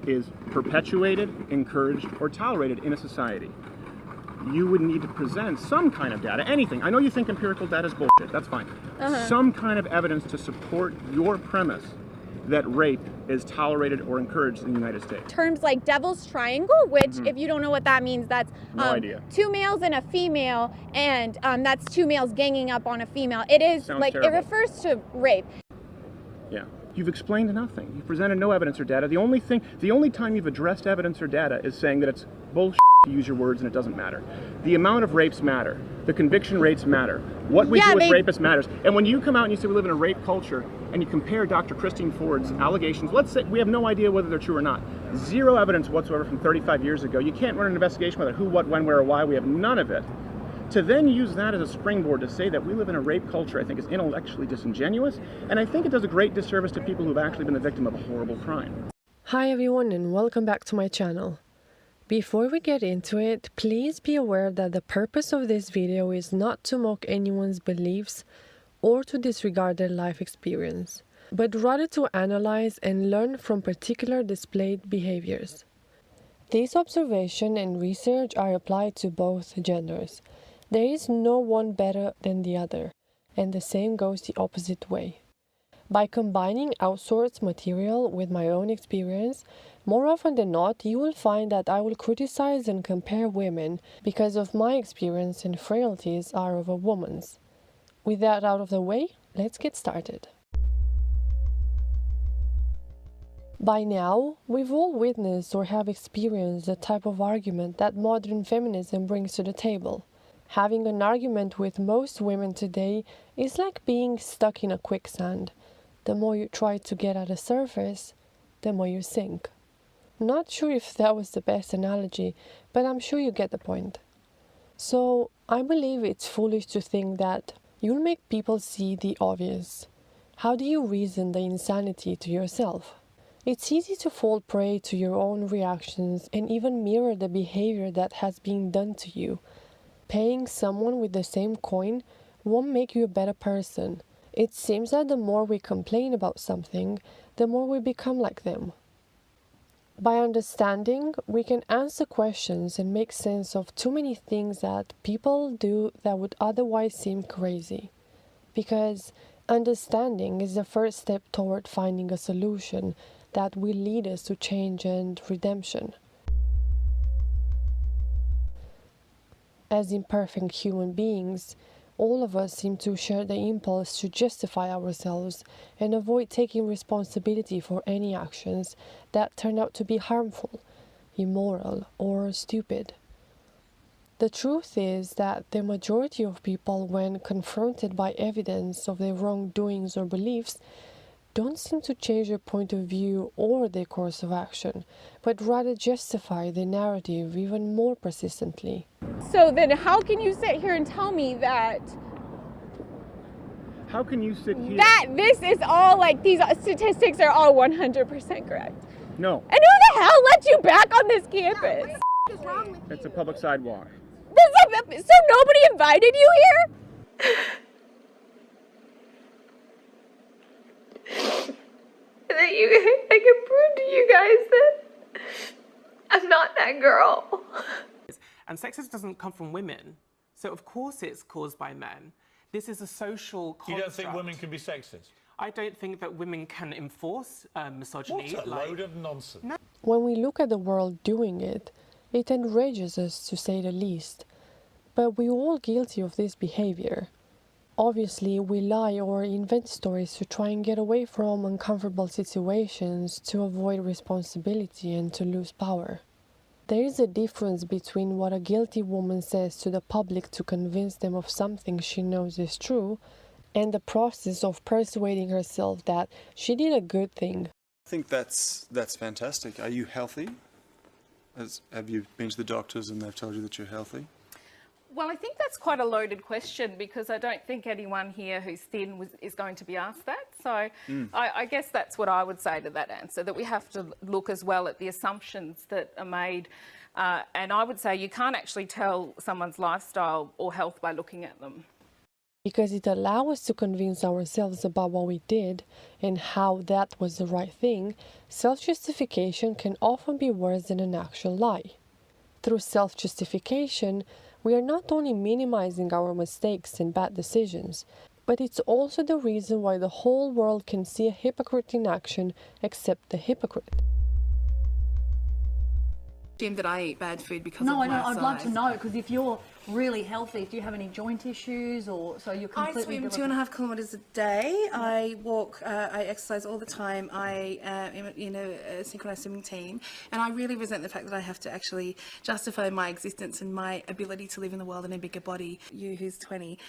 is perpetuated, encouraged, or tolerated in a society, you would need to present some kind of data, anything. I know you think empirical data is bullshit, that's fine. Some kind of evidence to support your premise that rape is tolerated or encouraged in the United States. Terms like devil's triangle, which if you don't know what that means, that's No idea. 2 males and a female, and that's 2 males ganging up on a female. It is Sounds like, terrible. it refers to rape. Yeah. You've explained nothing. You've presented no evidence or data. The only time you've addressed evidence or data is saying that it's bullshit to use your words and it doesn't matter. The amount of rapes matter. The conviction rates matter. What we do with rapists matters. And when you come out and you say we live in a rape culture and you compare Dr. Christine Ford's allegations, let's say we have no idea whether they're true or not. Zero evidence whatsoever from 35 years ago. You can't run an investigation whether who, what, when, where, or why. We have none of it. To then use that as a springboard to say that we live in a rape culture, I think is intellectually disingenuous, and I think it does a great disservice to people who've actually been the victim of a horrible crime. Hi everyone and welcome back to my channel. Before we get into it, please be aware that the purpose of this video is not to mock anyone's beliefs or to disregard their life experience, but rather to analyze and learn from particular displayed behaviors. This observation and research are applied to both genders. There is no one better than the other, and the same goes the opposite way. By combining outsourced material with my own experience, more often than not, you will find that I will criticize and compare women because of my experience and frailties are of a woman's. With that out of the way, let's get started. By now, we've all witnessed or have experienced the type of argument that modern feminism brings to the table. Having an argument with most women today is like being stuck in a quicksand. The more you try to get at the surface, the more you sink. Not sure if that was the best analogy, but I'm sure you get the point. So, I believe it's foolish to think that you'll make people see the obvious. How do you reason the insanity to yourself? It's easy to fall prey to your own reactions and even mirror the behavior that has been done to you. Paying someone with the same coin won't make you a better person. It seems that the more we complain about something, the more we become like them. By understanding, we can answer questions and make sense of too many things that people do that would otherwise seem crazy. Because understanding is the first step toward finding a solution that will lead us to change and redemption. As imperfect human beings, all of us seem to share the impulse to justify ourselves and avoid taking responsibility for any actions that turn out to be harmful, immoral, or stupid. The truth is that the majority of people, when confronted by evidence of their wrongdoings or beliefs, don't seem to change their point of view or their course of action, but rather justify the narrative even more persistently. So then how can you sit here and tell me that How can you sit here? that this is all, like, these statistics are all 100% correct? No. And who the hell let you back on this campus? What is wrong with It's a public sidewalk. So nobody invited you here? I can prove to you guys that I'm not that girl. And sexism doesn't come from women, so of course it's caused by men. This is a social construct. You don't think women can be sexist? I don't think that women can enforce misogyny. What a load of nonsense. No. When we look at the world doing it, it enrages us to say the least. But we're all guilty of this behavior. Obviously, we lie or invent stories to try and get away from uncomfortable situations, to avoid responsibility and to lose power. There is a difference between what a guilty woman says to the public to convince them of something she knows is true, and the process of persuading herself that she did a good thing. I think that's fantastic. Are you healthy? Have you been to the doctors and they've told you that you're healthy? Well, I think that's quite a loaded question because I don't think anyone here who's thin is going to be asked that. So I guess that's what I would say to that answer, that we have to look as well at the assumptions that are made. And I would say you can't actually tell someone's lifestyle or health by looking at them. because it allows us to convince ourselves about what we did and how that was the right thing. Self-justification can often be worse than an actual lie. Through self-justification, we are not only minimizing our mistakes and bad decisions, but it's also the reason why the whole world can see a hypocrite in action except the hypocrite. That I eat bad food because no, of my I know. I'd love to size. know, because if you're really healthy, do you have any joint issues, or so you're completely? I swim 2.5 kilometres a day. I walk. I exercise all the time. I am in a synchronized swimming team, and I really resent the fact that I have to actually justify my existence and my ability to live in the world in a bigger body. You, who's 20,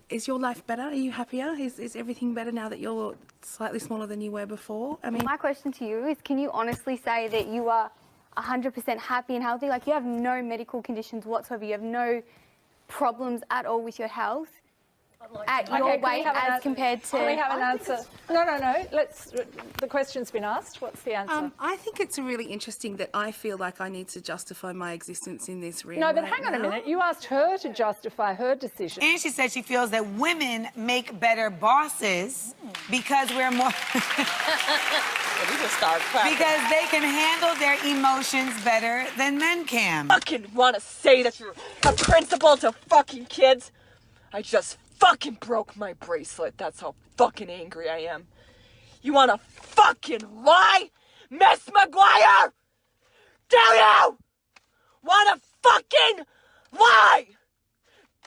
is your life better? Are you happier? Is everything better now that you're slightly smaller than you were before? I mean, my question to you is: can you honestly say that you are 100% happy and healthy? Like, you have no medical conditions whatsoever, you have no problems at all with your health at your weight as compared to... Can we have an answer? No. The question's been asked. What's the answer? I think it's really interesting that I feel like I need to justify my existence in this room. No, but right hang on a now. minute. You asked her to justify her decision. And she said she feels that women make better bosses because we're more... We just start clapping. Because they can handle their emotions better than men can. Fucking want to say that you're a principal to fucking kids? I just fucking broke my bracelet. That's how fucking angry I am. You want to fucking lie, Miss McGuire? Do you want to fucking lie?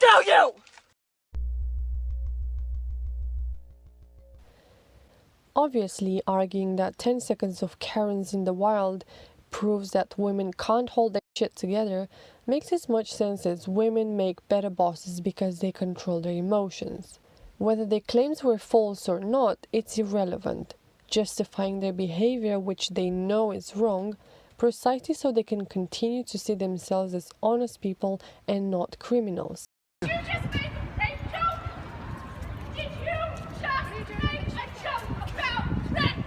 Do you? Obviously, arguing that 10 seconds of Karens in the wild proves that women can't hold their shit together makes as much sense as women make better bosses because they control their emotions. Whether their claims were false or not, it's irrelevant, justifying their behavior which they know is wrong, precisely so they can continue to see themselves as honest people and not criminals. Did you just make a rape joke? Did you just make a joke about rape?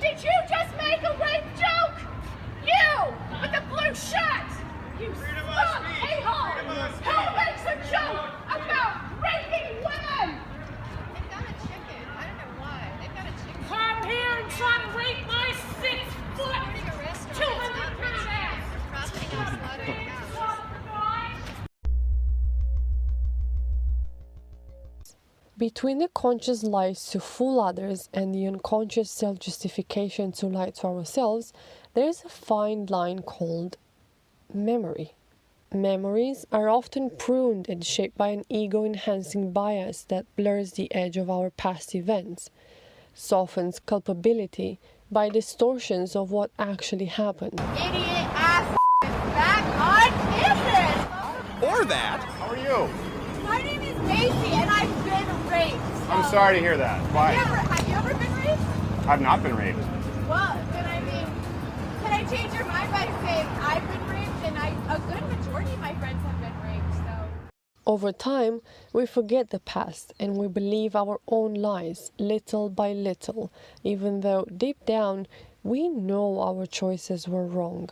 Did you just make a rape joke? You, with the blue shirt! You scum a-hole! Who makes a joke about raping women? They've got a chicken. I don't know why. They've got a chicken. Come here and try to rape my 6-foot, 200-pound ass! Between the conscious lies to fool others and the unconscious self-justification to lie to ourselves, there is a fine line called memory. Memories are often pruned and shaped by an ego-enhancing bias that blurs the edge of our past events, softens culpability by distortions of what actually happened. Idiot ass back on campus! Or that. How are you? My name is Macy and I've been raped. So. I'm sorry to hear that. Why? Have you ever been raped? I've not been raped. Well, then I mean, can I change your mind by saying I've been raped and a good majority of my friends have been raped, so. Over time, we forget the past and we believe our own lies, little by little, even though deep down we know our choices were wrong.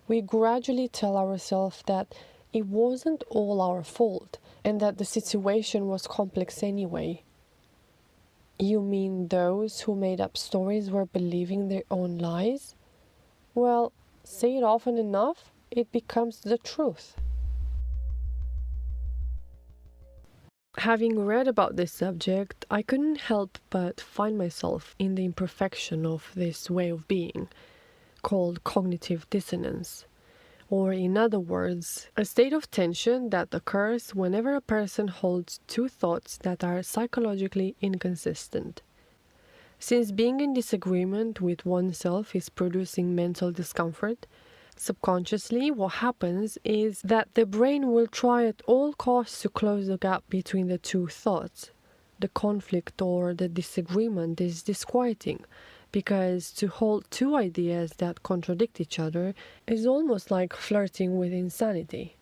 We gradually tell ourselves that it wasn't all our fault and that the situation was complex anyway. You mean those who made up stories were believing their own lies? Well, say it often enough, it becomes the truth. Having read about this subject, I couldn't help but find myself in the imperfection of this way of being, called cognitive dissonance. Or in other words, a state of tension that occurs whenever a person holds two thoughts that are psychologically inconsistent. Since being in disagreement with oneself is producing mental discomfort, subconsciously what happens is that the brain will try at all costs to close the gap between the two thoughts. The conflict or the disagreement is disquieting, because to hold two ideas that contradict each other is almost like flirting with insanity.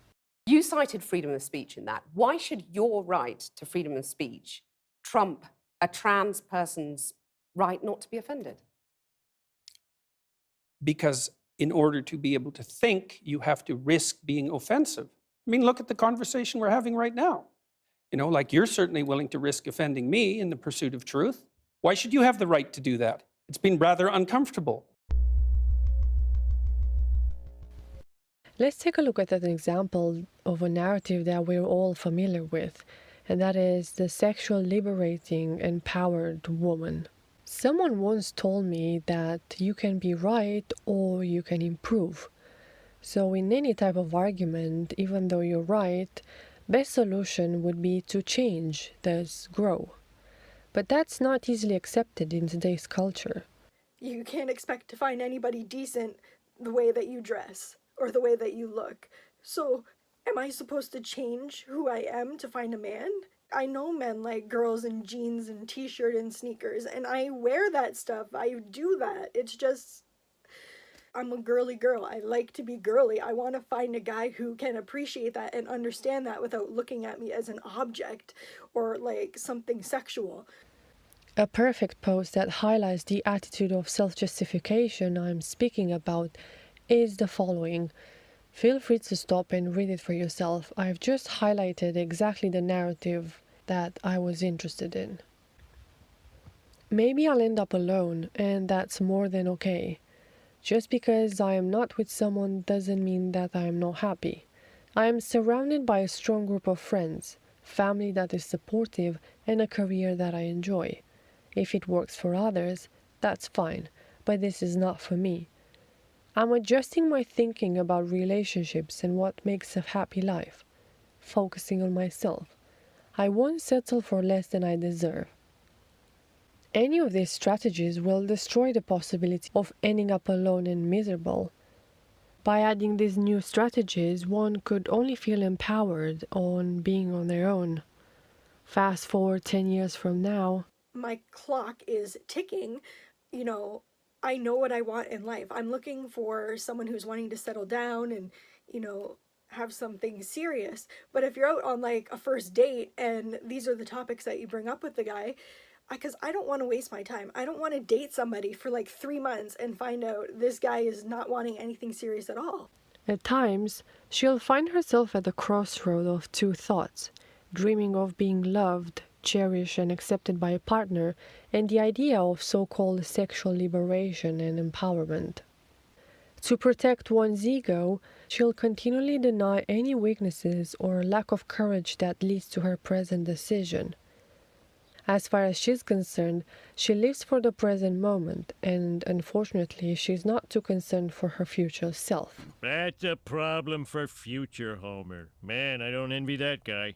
You cited freedom of speech in that. Why should your right to freedom of speech trump a trans person's right not to be offended? Because in order to be able to think, you have to risk being offensive. I mean, look at the conversation we're having right now. You know, like, you're certainly willing to risk offending me in the pursuit of truth. Why should you have the right to do that? It's been rather uncomfortable. Let's take a look at an example of a narrative that we're all familiar with, and that is the sexual liberating, empowered woman. Someone once told me that you can be right or you can improve. So in any type of argument, even though you're right, best solution would be to change, thus grow. But that's not easily accepted in today's culture. You can't expect to find anybody decent the way that you dress or the way that you look. So, am I supposed to change who I am to find a man? I know men like girls in jeans and t-shirt and sneakers, and I wear that stuff. I do that. It's just, I'm a girly girl. I like to be girly. I want to find a guy who can appreciate that and understand that without looking at me as an object or like something sexual. A perfect post that highlights the attitude of self-justification I'm speaking about is the following. Feel free to stop and read it for yourself. I've just highlighted exactly the narrative that I was interested in. Maybe I'll end up alone, and that's more than okay. Just because I am not with someone doesn't mean that I am not happy. I am surrounded by a strong group of friends, family that is supportive, and a career that I enjoy. If it works for others, that's fine, but this is not for me. I'm adjusting my thinking about relationships and what makes a happy life, focusing on myself. I won't settle for less than I deserve. Any of these strategies will destroy the possibility of ending up alone and miserable. By adding these new strategies, one could only feel empowered on being on their own. Fast forward 10 years from now. My clock is ticking, you know, I know what I want in life. I'm looking for someone who's wanting to settle down and, you know, have something serious. But if you're out on like a first date and these are the topics that you bring up with the guy, because I don't want to waste my time. I don't want to date somebody for like 3 months and find out this guy is not wanting anything serious at all. At times, she'll find herself at the crossroad of two thoughts, dreaming of being loved, cherished and accepted by a partner, and the idea of so-called sexual liberation and empowerment. To protect one's ego, she'll continually deny any weaknesses or lack of courage that leads to her present decision. As far as she's concerned, she lives for the present moment, and unfortunately, she's not too concerned for her future self. That's a problem for future Homer. Man, I don't envy that guy.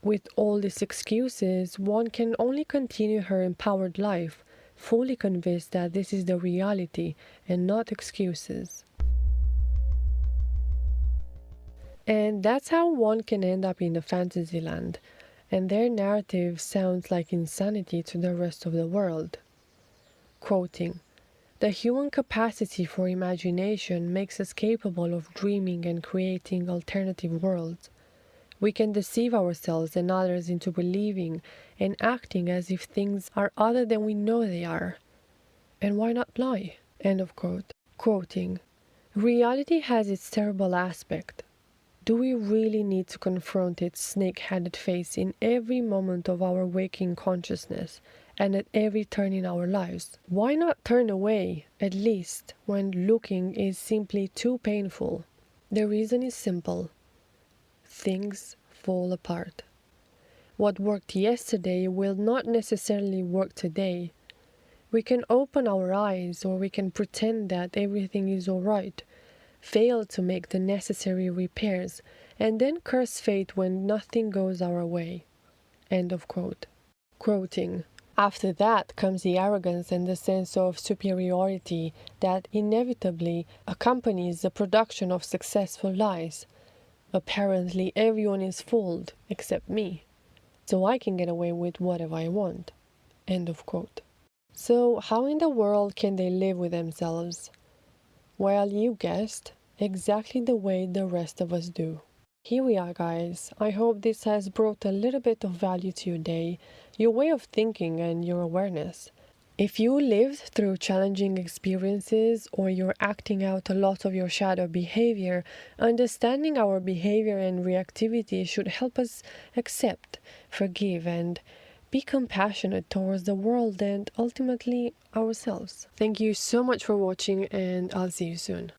With all these excuses, one can only continue her empowered life, fully convinced that this is the reality and not excuses. And that's how one can end up in the fantasy land, and their narrative sounds like insanity to the rest of the world. Quoting, "The human capacity for imagination makes us capable of dreaming and creating alternative worlds. We can deceive ourselves and others into believing and acting as if things are other than we know they are. And why not lie?" End of quote. Quoting, "Reality has its terrible aspect. Do we really need to confront its snake-headed face in every moment of our waking consciousness and at every turn in our lives? Why not turn away, at least, when looking is simply too painful? The reason is simple. Things fall apart. What worked yesterday will not necessarily work today. We can open our eyes or we can pretend that everything is all right, fail to make the necessary repairs, and then curse fate when nothing goes our way." End of quote. Quoting, "After that comes the arrogance and the sense of superiority that inevitably accompanies the production of successful lies. Apparently everyone is fooled except me, so I can get away with whatever I want." End of quote. So how in the world can they live with themselves? Well, you guessed, exactly the way the rest of us do. Here we are, guys. I hope this has brought a little bit of value to your day, your way of thinking and your awareness. If you lived through challenging experiences or you're acting out a lot of your shadow behavior, understanding our behavior and reactivity should help us accept, forgive, and be compassionate towards the world and ultimately ourselves. Thank you so much for watching, and I'll see you soon.